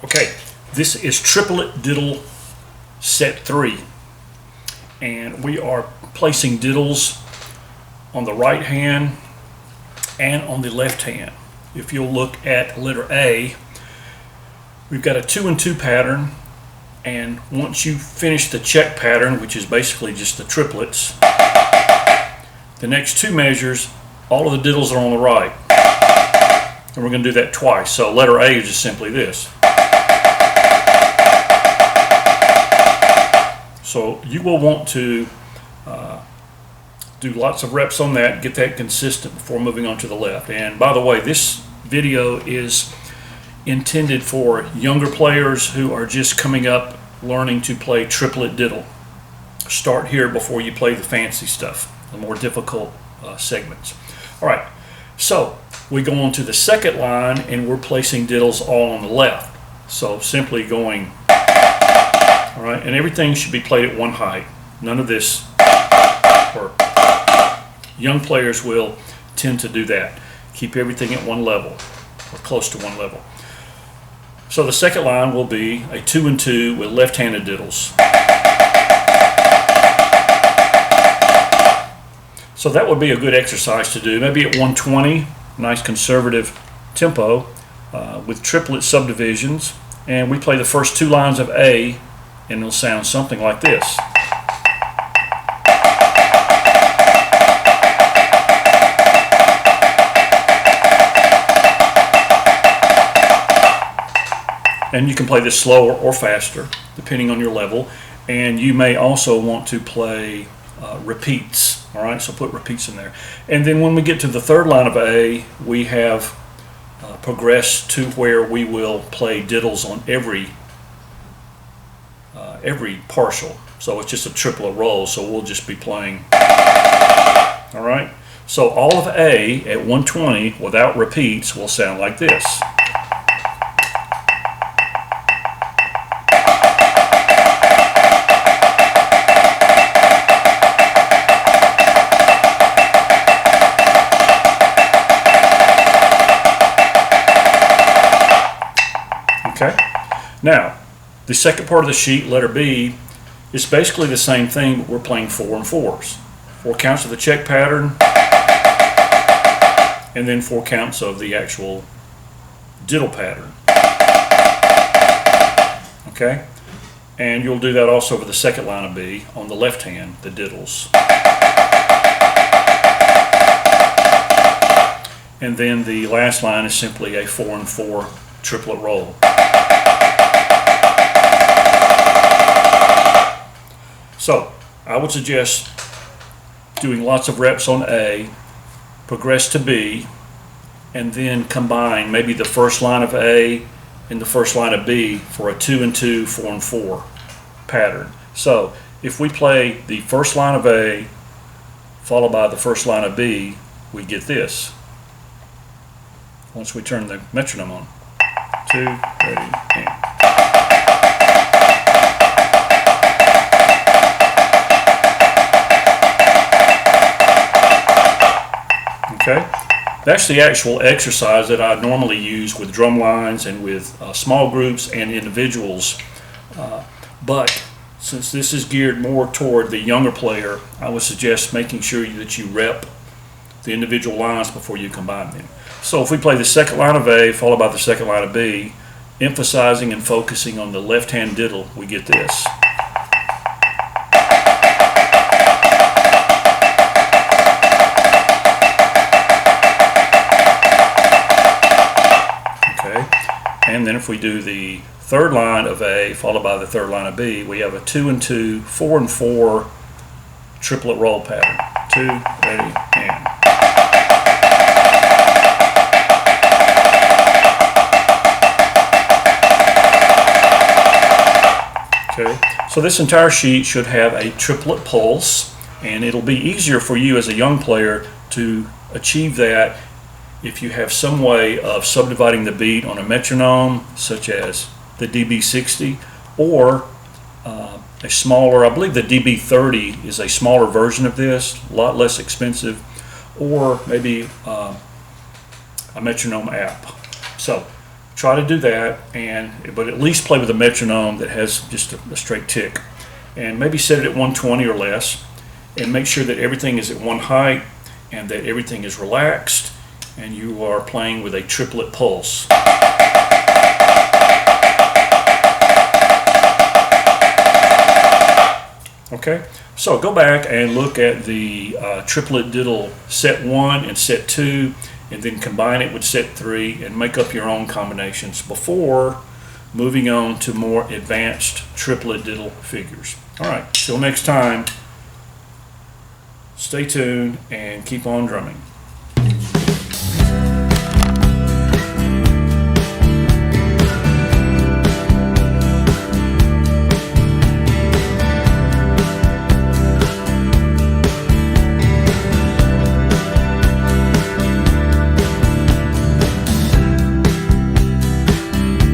Okay, this is Triplet Diddle set 3, and we are placing diddles on the right hand and on the left hand. If you'll look at letter A, we've got a 2 and 2 pattern, and once you finish the check pattern, which is basically just the triplets, the next two measures, all of the diddles are on the right, and we're going to do that twice. So letter A is just simply this. So you will want to do lots of reps on that, get that consistent before moving on to the left. And by the way, this video is intended for younger players who are just coming up learning to play triplet diddle. Start here before you play the fancy stuff, the more difficult segments. All right, so we go on to the second line and we're placing diddles all on the left. So simply going, all right, and everything should be played at one height. None of this, or young players will tend to do that. Keep everything at one level, or close to one level. So the second line will be a 2 and 2 with left-handed diddles. So that would be a good exercise to do, maybe at 120, nice conservative tempo with triplet subdivisions. And we play the first two lines of A, and it'll sound something like this. And you can play this slower or faster, depending on your level. And you may also want to play repeats. All right, so put repeats in there. And then when we get to the third line of A, we have progressed to where we will play diddles on every partial. So it's just a triplet roll, so we'll just be playing. All right, so all of A at 120 without repeats will sound like this. Okay, now the second part of the sheet, letter B, is basically the same thing, but we're playing 4 and 4s. 4 counts of the check pattern, and then 4 counts of the actual diddle pattern. Okay, and you'll do that also for the second line of B on the left hand, the diddles. And then the last line is simply a 4 and 4 triplet roll. So I would suggest doing lots of reps on A, progress to B, and then combine maybe the first line of A and the first line of B for a 2 and 2, 4 and 4 pattern. So if we play the first line of A followed by the first line of B, we get this. Once we turn the metronome on. 2, ready, and. Okay, that's the actual exercise that I normally use with drum lines and with small groups and individuals. But since this is geared more toward the younger player, I would suggest making sure that you rep the individual lines before you combine them. So if we play the second line of A followed by the second line of B, emphasizing and focusing on the left-hand diddle, we get this. And then if we do the third line of A followed by the third line of B, we have a 2 and 2, 4 and 4 triplet roll pattern. 2, ready, and. Okay, so this entire sheet should have a triplet pulse, and it'll be easier for you as a young player to achieve that if you have some way of subdividing the beat on a metronome, such as the DB60, or a smaller, I believe the DB30 is a smaller version of this, a lot less expensive, or maybe a metronome app. So try to do that, but at least play with a metronome that has just a straight tick. And maybe set it at 120 or less, and make sure that everything is at one height and that everything is relaxed and you are playing with a triplet pulse. Okay, so go back and look at the triplet diddle set 1 and set 2, and then combine it with set 3 and make up your own combinations before moving on to more advanced triplet diddle figures. All right, till next time, stay tuned and keep on drumming.